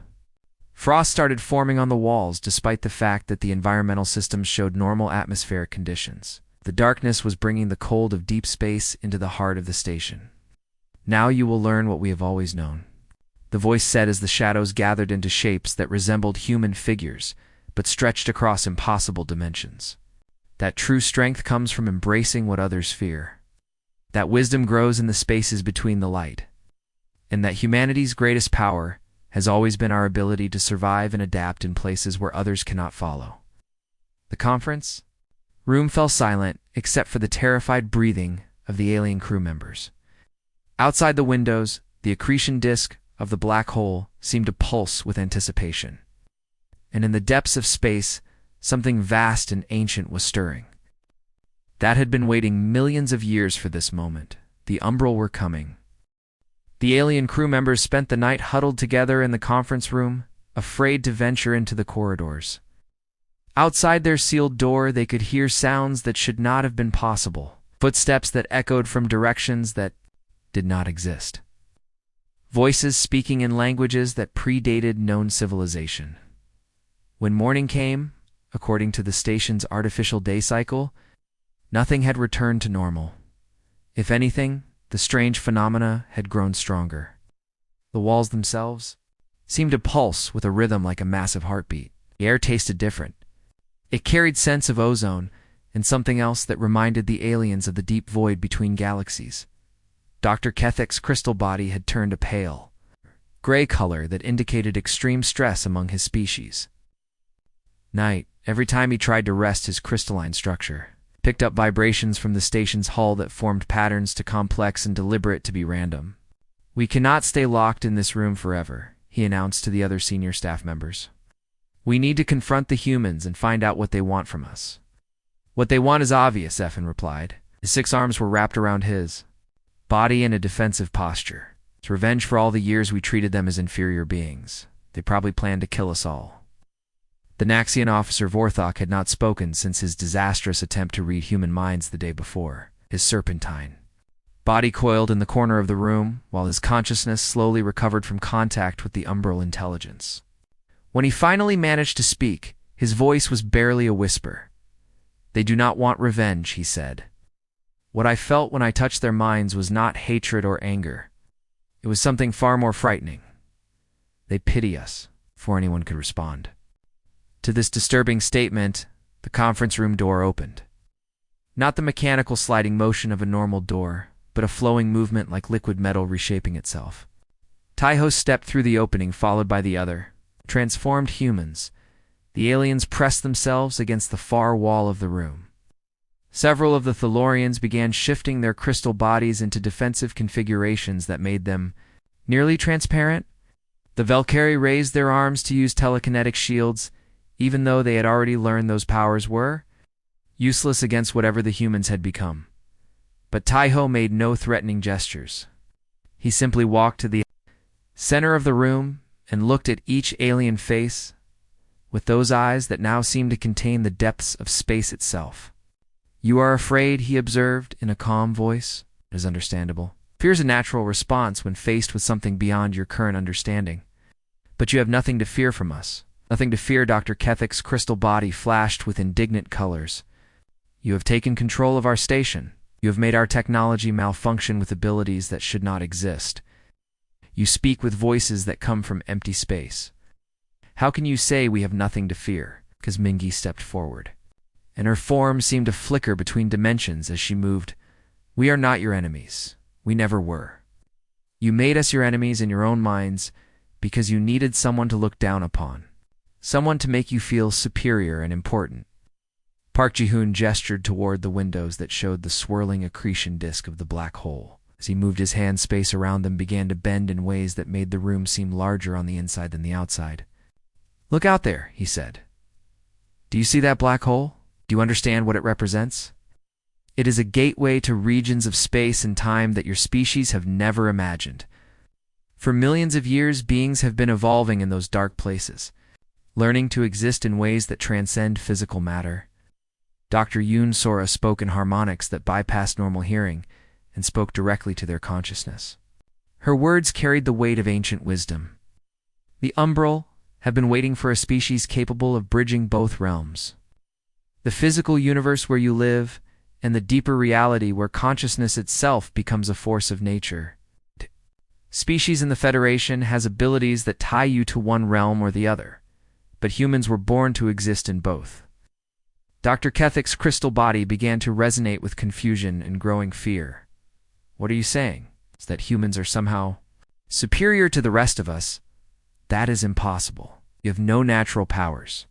Frost started forming on the walls despite the fact that the environmental systems showed normal atmospheric conditions. The darkness was bringing the cold of deep space into the heart of the station. "Now you will learn what we have always known," the voice said as the shadows gathered into shapes that resembled human figures but stretched across impossible dimensions. "That true strength comes from embracing what others fear. That wisdom grows in the spaces between the light. And that humanity's greatest power has always been our ability to survive and adapt in places where others cannot follow." The conference room fell silent except for the terrified breathing of the alien crew members. Outside the windows, the accretion disk of the black hole seemed to pulse with anticipation. And in the depths of space, something vast and ancient was stirring. That had been waiting millions of years for this moment. The Umbral were coming. The alien crew members spent the night huddled together in the conference room, afraid to venture into the corridors. Outside their sealed door, they could hear sounds that should not have been possible, footsteps that echoed from directions that did not exist, voices speaking in languages that predated known civilization. When morning came, according to the station's artificial day cycle, nothing had returned to normal. If anything, the strange phenomena had grown stronger. The walls themselves seemed to pulse with a rhythm like a massive heartbeat. The air tasted different. It carried scents of ozone and something else that reminded the aliens of the deep void between galaxies. Dr. Kethek's crystal body had turned a pale gray color that indicated extreme stress among his species. Night, every time he tried to rest his crystalline structure, picked up vibrations from the station's hull that formed patterns too complex and deliberate to be random. "We cannot stay locked in this room forever," he announced to the other senior staff members. "We need to confront the humans and find out what they want from us." "What they want is obvious," Effin replied. His 6 arms were wrapped around his body in a defensive posture. "It's revenge for all the years we treated them as inferior beings. They probably plan to kill us all." The Naxian officer Vorthok had not spoken since his disastrous attempt to read human minds the day before. His serpentine body coiled in the corner of the room, while his consciousness slowly recovered from contact with the umbral intelligence. When he finally managed to speak, his voice was barely a whisper. "They do not want revenge," he said. "What I felt when I touched their minds was not hatred or anger. It was something far more frightening. They pity us," before anyone could respond. To this disturbing statement, the conference room door opened. Not the mechanical sliding motion of a normal door, but a flowing movement like liquid metal reshaping itself. Taiho stepped through the opening, followed by the other. Transformed humans, the aliens pressed themselves against the far wall of the room. Several of the Thalorians began shifting their crystal bodies into defensive configurations that made them nearly transparent. The Valkyrie raised their arms to use telekinetic shields, even though they had already learned those powers were useless against whatever the humans had become. But Taiho made no threatening gestures. He simply walked to the center of the room and looked at each alien face with those eyes that now seemed to contain the depths of space itself. "You are afraid," he observed in a calm voice. "It is understandable. Fear is a natural response when faced with something beyond your current understanding. But you have nothing to fear from us. Nothing to fear." Dr. Kethek's crystal body flashed with indignant colors. "You have taken control of our station. You have made our technology malfunction with abilities that should not exist. You speak with voices that come from empty space. How can you say we have nothing to fear?" Kazmingi stepped forward. and her form seemed to flicker between dimensions as she moved. "We are not your enemies. We never were. You made us your enemies in your own minds because you needed someone to look down upon, someone to make you feel superior and important." Park Ji-hoon gestured toward the windows that showed the swirling accretion disk of the black hole. As he moved his hand, space around them began to bend in ways that made the room seem larger on the inside than the outside. "Look out there," he said. "Do you see that black hole? Do you understand what it represents? It is a gateway to regions of space and time that your species have never imagined. For millions of years, beings have been evolving in those dark places, learning to exist in ways that transcend physical matter." Dr. Yoon Sora spoke in harmonics that bypassed normal hearing and spoke directly to their consciousness. Her words carried the weight of ancient wisdom. The Umbral have been waiting for a species capable of bridging both realms. The physical universe where you live and the deeper reality where consciousness itself becomes a force of nature. Species in the Federation has abilities that tie you to one realm or the other, but humans were born to exist in both. Dr. Kethek's crystal body began to resonate with confusion and growing fear. "What are you saying? Is that humans are somehow superior to the rest of us? That is impossible. You have no natural powers,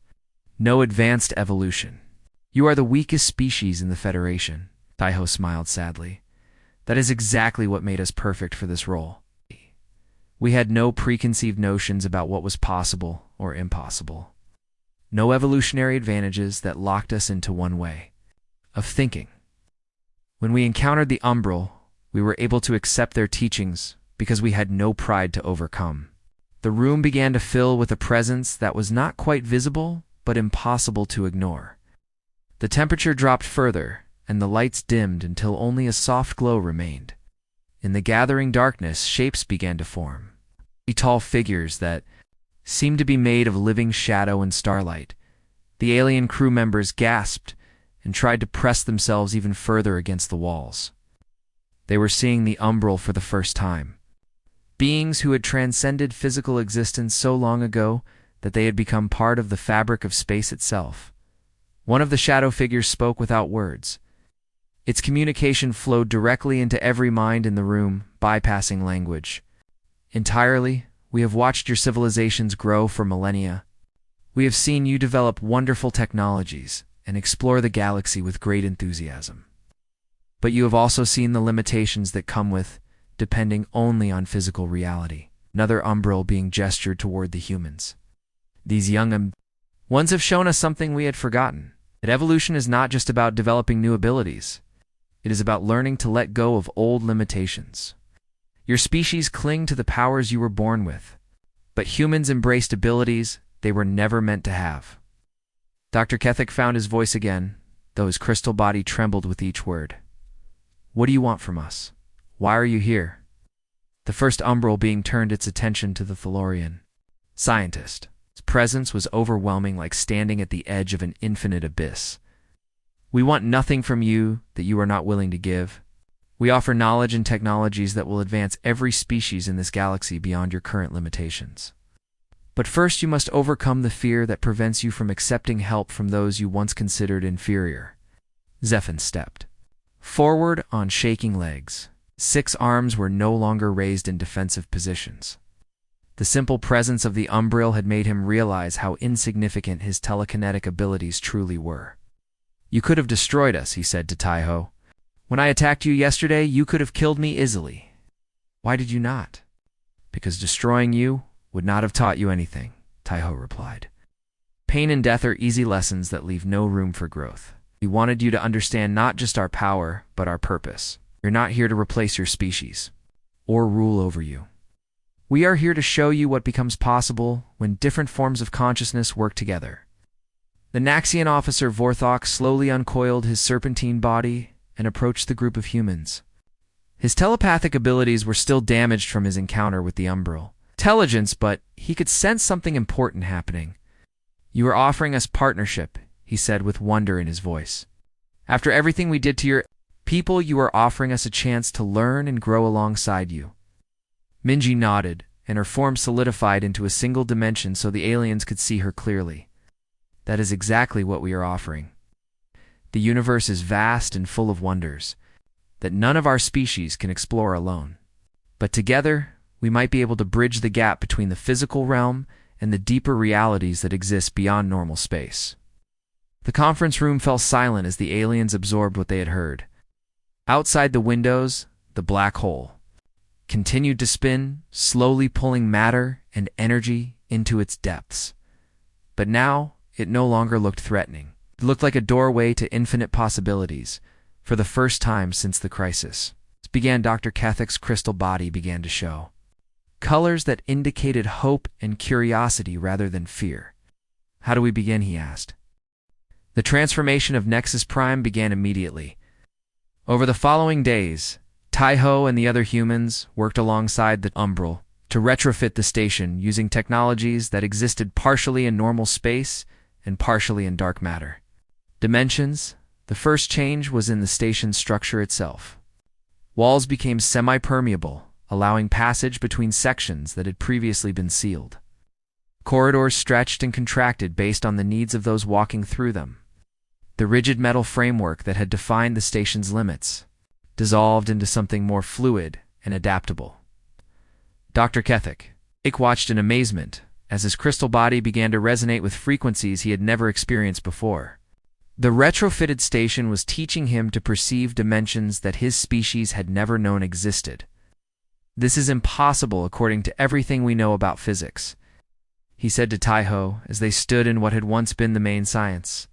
no advanced evolution. You are the weakest species in the Federation." Taiho smiled sadly. "That is exactly what made us perfect for this role. We had no preconceived notions about what was possible or impossible. No evolutionary advantages that locked us into one way of thinking. When we encountered the Umbral, we were able to accept their teachings because we had no pride to overcome." The room began to fill with a presence that was not quite visible, but impossible to ignore. The temperature dropped further, and the lights dimmed until only a soft glow remained. In the gathering darkness, shapes began to form. Tall figures that seemed to be made of living shadow and starlight. The alien crew members gasped and tried to press themselves even further against the walls. They were seeing the Umbral for the first time. Beings who had transcended physical existence so long ago that they had become part of the fabric of space itself. One of the shadow figures spoke without words. Its communication flowed directly into every mind in the room, bypassing language. "Entirely, we have watched your civilizations grow for millennia. We have seen you develop wonderful technologies and explore the galaxy with great enthusiasm. But you have also seen the limitations that come with depending only on physical reality." Another Umbral being gestured toward the humans. "These young ones have shown us something we had forgotten, that evolution is not just about developing new abilities. It is about learning to let go of old limitations. Your species cling to the powers you were born with, but humans embraced abilities they were never meant to have." Dr. Kethek found his voice again, though his crystal body trembled with each word. "What do you want from us? Why are you here?" The first Umbral being turned its attention to the Thalorian scientist. His presence was overwhelming, like standing at the edge of an infinite abyss. "We want nothing from you that you are not willing to give. We offer knowledge and technologies that will advance every species in this galaxy beyond your current limitations. But first you must overcome the fear that prevents you from accepting help from those you once considered inferior." Zephan stepped forward on shaking legs. 6 arms were no longer raised in defensive positions. The simple presence of the Umbral had made him realize how insignificant his telekinetic abilities truly were. "You could have destroyed us," he said to Taiho. "When I attacked you yesterday, you could have killed me easily. Why did you not?" "Because destroying you would not have taught you anything," Taiho replied. "Pain and death are easy lessons that leave no room for growth. We wanted you to understand not just our power, but our purpose. We're not here to replace your species or rule over you. We are here to show you what becomes possible when different forms of consciousness work together." The Naxian officer Vorthok slowly uncoiled his serpentine body and approached the group of humans. His telepathic abilities were still damaged from his encounter with the Umbral. Intelligence, but he could sense something important happening. "You are offering us partnership," he said with wonder in his voice. "After everything we did to your people, you are offering us a chance to learn and grow alongside you." Minji nodded, and her form solidified into a single dimension so the aliens could see her clearly. "That is exactly what we are offering. The universe is vast and full of wonders that none of our species can explore alone. But together, we might be able to bridge the gap between the physical realm and the deeper realities that exist beyond normal space. The conference room fell silent as the aliens absorbed what they had heard. Outside the windows, the black hole continued to spin, slowly pulling matter and energy into its depths. But now, it no longer looked threatening. It looked like a doorway to infinite possibilities, for the first time since the crisis. Dr. Kethek's crystal body began to show colors that indicated hope and curiosity rather than fear. "How do we begin?" he asked. The transformation of Nexus Prime began immediately. Over the following days, Taiho and the other humans worked alongside the Umbral to retrofit the station using technologies that existed partially in normal space and partially in dark matter dimensions. The first change was in the station's structure itself. Walls became semi-permeable, allowing passage between sections that had previously been sealed. Corridors stretched and contracted based on the needs of those walking through them. The rigid metal framework that had defined the station's limits dissolved into something more fluid and adaptable. Dr. Kethek watched in amazement as his crystal body began to resonate with frequencies he had never experienced before. The retrofitted station was teaching him to perceive dimensions that his species had never known existed. "This is impossible according to everything we know about physics," he said to Taiho as they stood in what had once been the main science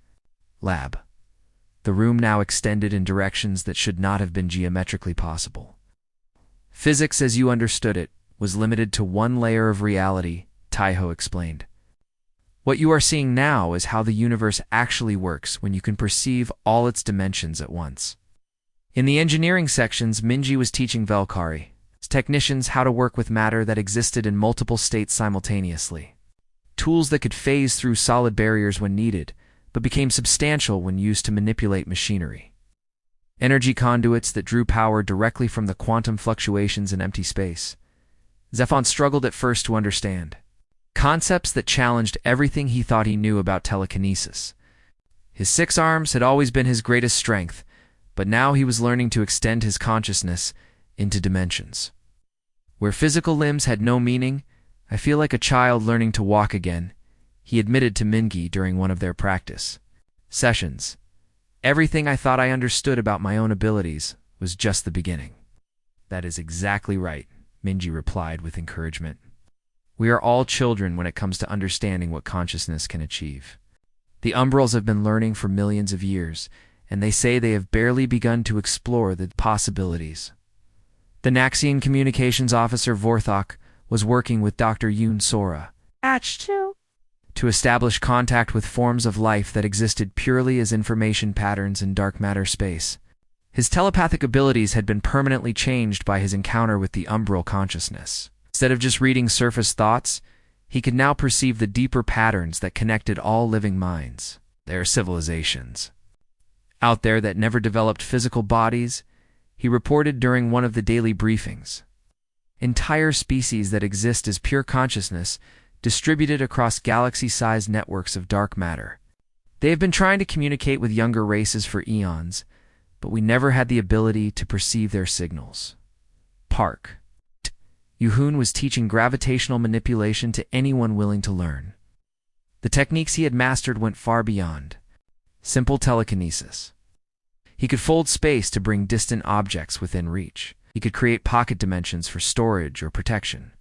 lab. The room now extended in directions that should not have been geometrically possible. "Physics as you understood it was limited to one layer of reality," Taiho explained. "What you are seeing now is how the universe actually works when you can perceive all its dimensions at once." In the engineering sections, Minji was teaching Velkari, technicians, how to work with matter that existed in multiple states simultaneously. Tools that could phase through solid barriers when needed, but became substantial when used to manipulate machinery. Energy conduits that drew power directly from the quantum fluctuations in empty space. Zephon struggled at first to understand. Concepts that challenged everything he thought he knew about telekinesis. His 6 arms had always been his greatest strength, but now he was learning to extend his consciousness into dimensions. "Where physical limbs had no meaning, I feel like a child learning to walk again," he admitted to Mingi during one of their practice sessions. "Everything I thought I understood about my own abilities was just the beginning." "That is exactly right," Minji replied with encouragement. "We are all children when it comes to understanding what consciousness can achieve. The Umbrals have been learning for millions of years, and they say they have barely begun to explore the possibilities." The Naxian communications officer Vorthok was working with Dr. Yoon Sora to establish contact with forms of life that existed purely as information patterns in dark matter space. His telepathic abilities had been permanently changed by his encounter with the Umbral consciousness. Instead of just reading surface thoughts, he could now perceive the deeper patterns that connected all living minds. There are civilizations out there that never developed physical bodies, he reported during one of the daily briefings. Entire species that exist as pure consciousness, distributed across galaxy-sized networks of dark matter. They have been trying to communicate with younger races for eons, but we never had the ability to perceive their signals. Park. Yuhun was teaching gravitational manipulation to anyone willing to learn. The techniques he had mastered went far beyond simple telekinesis. He could fold space to bring distant objects within reach. He could create pocket dimensions for storage or protection.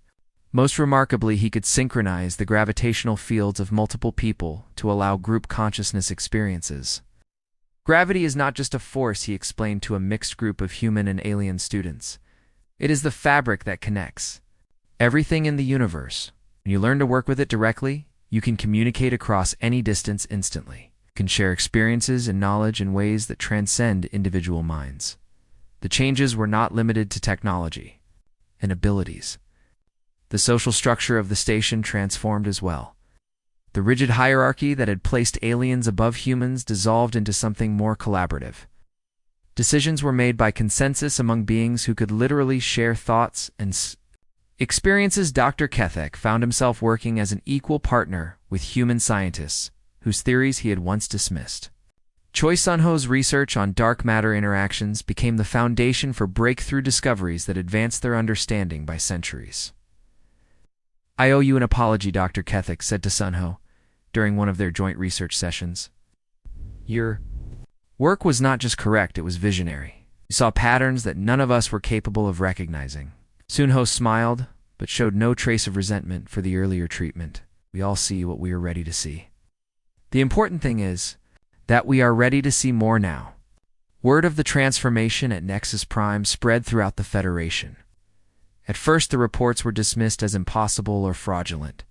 Most remarkably, he could synchronize the gravitational fields of multiple people to allow group consciousness experiences. "Gravity is not just a force," he explained to a mixed group of human and alien students. "It is the fabric that connects everything in the universe. When you learn to work with it directly, you can communicate across any distance instantly. You can share experiences and knowledge in ways that transcend individual minds." The changes were not limited to technology and abilities. The social structure of the station transformed as well. The rigid hierarchy that had placed aliens above humans dissolved into something more collaborative. Decisions were made by consensus among beings who could literally share thoughts and experiences. Dr. Kethek found himself working as an equal partner with human scientists whose theories he had once dismissed. Choi Sun-ho's research on dark matter interactions became the foundation for breakthrough discoveries that advanced their understanding by centuries. "I owe you an apology," Dr. Kethek said to Sun-ho during one of their joint research sessions. "Your work was not just correct, it was visionary. You saw patterns that none of us were capable of recognizing." Sun-ho smiled, but showed no trace of resentment for the earlier treatment. "We all see what we are ready to see. The important thing is that we are ready to see more now." Word of the transformation at Nexus Prime spread throughout the Federation. At first, the reports were dismissed as impossible or fraudulent.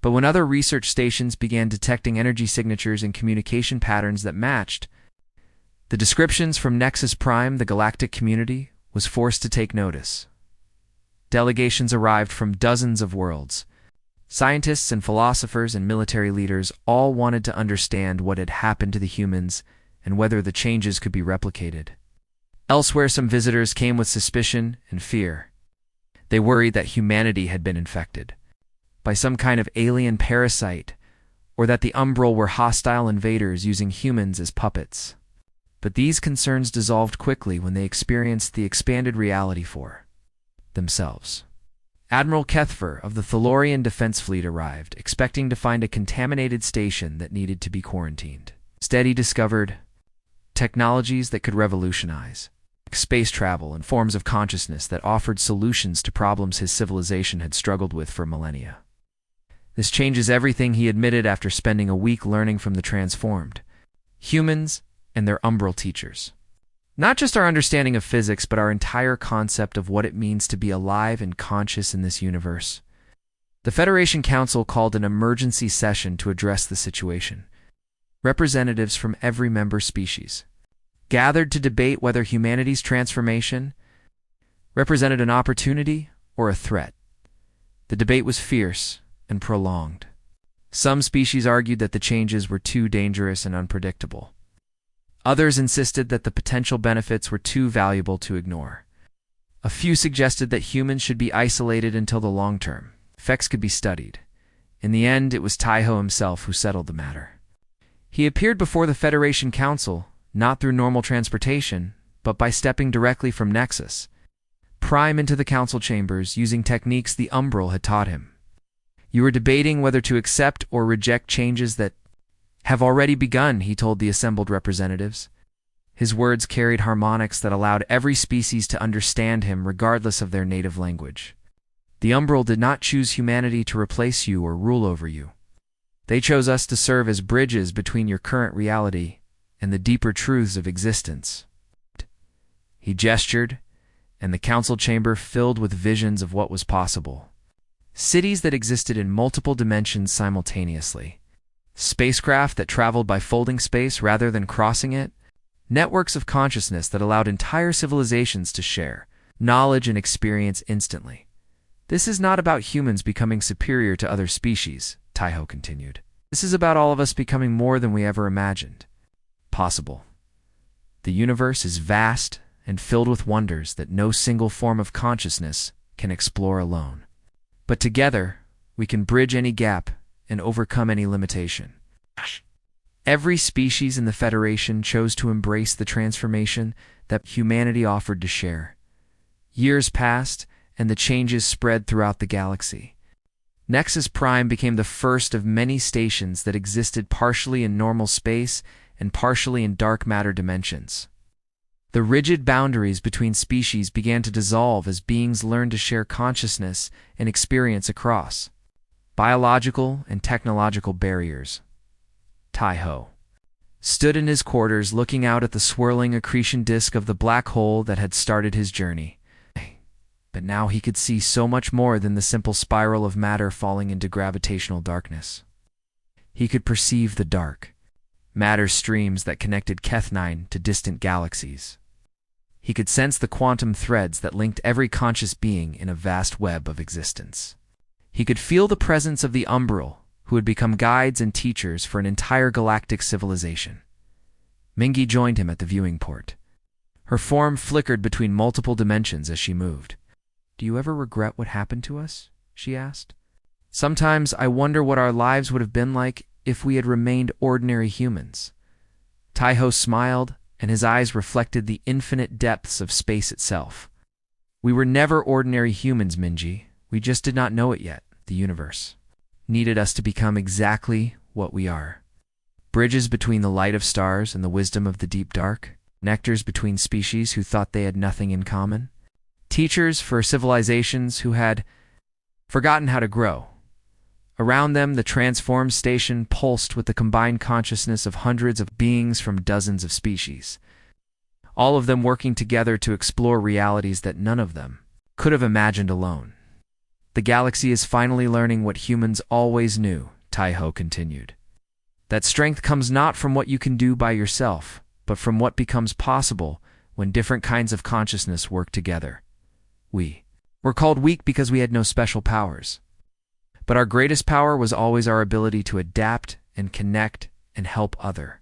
But when other research stations began detecting energy signatures and communication patterns that matched, the descriptions from Nexus Prime, the galactic community, was forced to take notice. Delegations arrived from dozens of worlds. Scientists and philosophers and military leaders all wanted to understand what had happened to the humans and whether the changes could be replicated. Elsewhere, some visitors came with suspicion and fear. They worried that humanity had been infected by some kind of alien parasite, or that the Umbral were hostile invaders using humans as puppets. But these concerns dissolved quickly when they experienced the expanded reality for themselves. Admiral Kethfer of the Thalorian Defense Fleet arrived, expecting to find a contaminated station that needed to be quarantined. Instead, he discovered technologies that could revolutionize space travel and forms of consciousness that offered solutions to problems his civilization had struggled with for millennia. This changes everything, he admitted after spending a week learning from the transformed humans and their Umbral teachers. Not just our understanding of physics, but our entire concept of what it means to be alive and conscious in this universe. The Federation Council called an emergency session to address the situation. Representatives from every member species gathered to debate whether humanity's transformation represented an opportunity or a threat. The debate was fierce and prolonged. Some species argued that the changes were too dangerous and unpredictable. Others insisted that the potential benefits were too valuable to ignore. A few suggested that humans should be isolated until the long term. Effects could be studied. In the end, it was Taiho himself who settled the matter. He appeared before the Federation Council, not through normal transportation, but by stepping directly from Nexus Prime into the council chambers using techniques the Umbral had taught him. "You are debating whether to accept or reject changes that have already begun," he told the assembled representatives. His words carried harmonics that allowed every species to understand him regardless of their native language. "The Umbral did not choose humanity to replace you or rule over you. They chose us to serve as bridges between your current reality and the deeper truths of existence." He gestured, and the council chamber filled with visions of what was possible. Cities that existed in multiple dimensions simultaneously. Spacecraft that traveled by folding space rather than crossing it. Networks of consciousness that allowed entire civilizations to share knowledge and experience instantly. "This is not about humans becoming superior to other species," Taiho continued. "This is about all of us becoming more than we ever imagined possible. The universe is vast and filled with wonders that no single form of consciousness can explore alone. But together, we can bridge any gap and overcome any limitation." Every species in the Federation chose to embrace the transformation that humanity offered to share. Years passed, and the changes spread throughout the galaxy. Nexus Prime became the first of many stations that existed partially in normal space and partially in dark matter dimensions. The rigid boundaries between species began to dissolve as beings learned to share consciousness and experience across biological and technological barriers. Taiho stood in his quarters looking out at the swirling accretion disk of the black hole that had started his journey. But now he could see so much more than the simple spiral of matter falling into gravitational darkness. He could perceive the dark matter streams that connected Keth-9 to distant galaxies. He could sense the quantum threads that linked every conscious being in a vast web of existence. He could feel the presence of the Umbral, who had become guides and teachers for an entire galactic civilization. Mingi joined him at the viewing port. Her form flickered between multiple dimensions as she moved. "Do you ever regret what happened to us?" she asked. "Sometimes I wonder what our lives would have been like if we had remained ordinary humans," Taiho smiled, and his eyes reflected the infinite depths of space itself. We were never ordinary humans, Minji. We just did not know it yet. The universe needed us to become exactly what we are. Bridges between the light of stars and the wisdom of the deep dark. Nectars between species who thought they had nothing in common. Teachers for civilizations who had forgotten how to grow. Around them, the transformed station pulsed with the combined consciousness of hundreds of beings from dozens of species, all of them working together to explore realities that none of them could have imagined alone. The galaxy is finally learning what humans always knew, Taiho continued. That strength comes not from what you can do by yourself, but from what becomes possible when different kinds of consciousness work together. We were called weak because we had no special powers. But our greatest power was always our ability to adapt and connect and help others.